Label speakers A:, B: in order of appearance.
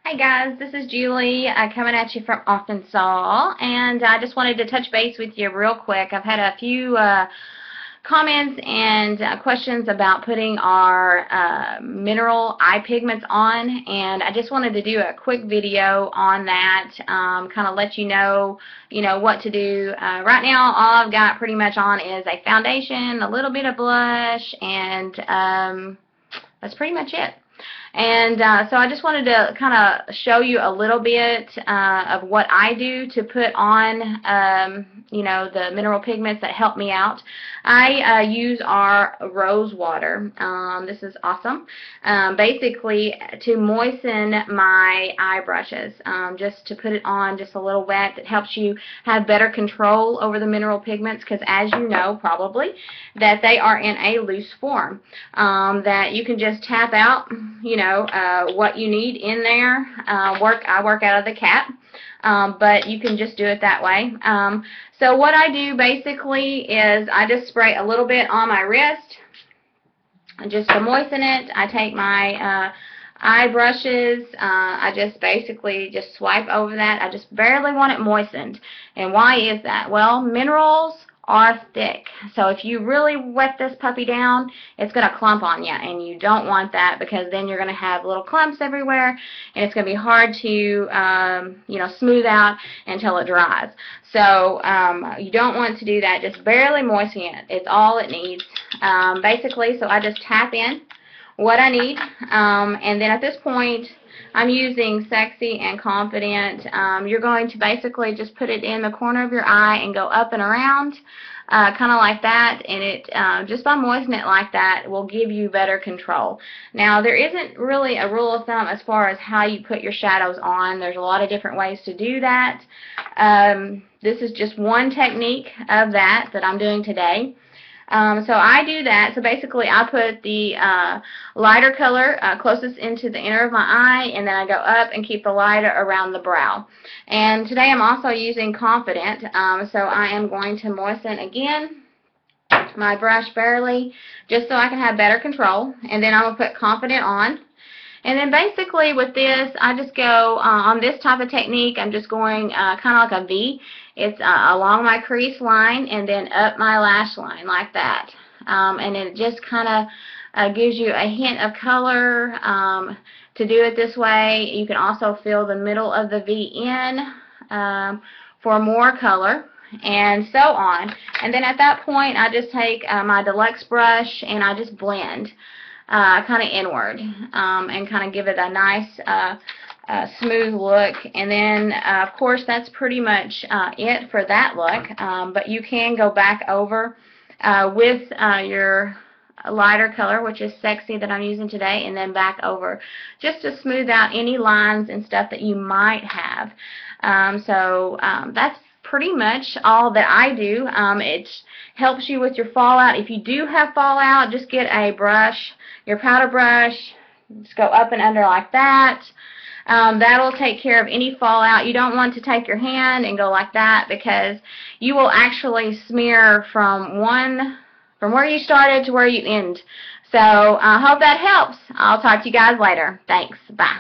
A: Hey guys, this is Julie coming at you from Arkansas, and I just wanted to touch base with you real quick. I've had a few comments and questions about putting our mineral eye pigments on, and I just wanted to do a quick video on that, kind of let you know what to do. Right now, all I've got pretty much on is a foundation, a little bit of blush, and that's pretty much it. And so I just wanted to kind of show you a little bit of what I do to put on, the mineral pigments that help me out. I use our rose water. This is awesome. Basically, to moisten my eye brushes, just to put it on just a little wet. It helps you have better control over the mineral pigments because, as you know, probably, that they are in a loose form, that you can just tap out, what you need in there. I work out of the cap, but you can just do it that way. So what I do basically is I just spray a little bit on my wrist just to moisten it. I take my eye brushes, I just basically just swipe over that. I just barely want it moistened. And why is that? Well, minerals are thick, so if you really wet this puppy down, it's going to clump on you, and you don't want that, because then you're going to have little clumps everywhere, and it's going to be hard to smooth out until it dries. So you don't want to do that. Just barely moisten it. It's all it needs, basically. So I just tap in what I need, and then at this point I'm using Sexy and Confident. You're going to basically just put it in the corner of your eye and go up and around, kind of like that, and it just by moistening it like that will give you better control. Now, there isn't really a rule of thumb as far as how you put your shadows on. There's a lot of different ways to do that. This is just one technique of that I'm doing today. So I do that. So basically I put the lighter color closest into the inner of my eye, and then I go up and keep the lighter around the brow. And today I'm also using Confident, so I am going to moisten again my brush barely, just so I can have better control. And then I'm going to put Confident on. And then basically with this, I just go, on this type of technique, I'm just going kind of like a V. It's along my crease line and then up my lash line like that. And it just kind of gives you a hint of color to do it this way. You can also fill the middle of the V in for more color, and so on. And then at that point, I just take my deluxe brush and I just blend kind of inward, and kind of give it a nice smooth look. And then of course that's pretty much it for that look, but you can go back over with your lighter color, which is Sexy that I'm using today, and then back over just to smooth out any lines and stuff that you might have. That's pretty much all that I do. It helps you with your fallout. If you do have fallout, just get a brush, your powder brush, just go up and under like that. That'll take care of any fallout. You don't want to take your hand and go like that, because you will actually smear from where you started to where you end. So I hope that helps. I'll talk to you guys later. Thanks. Bye.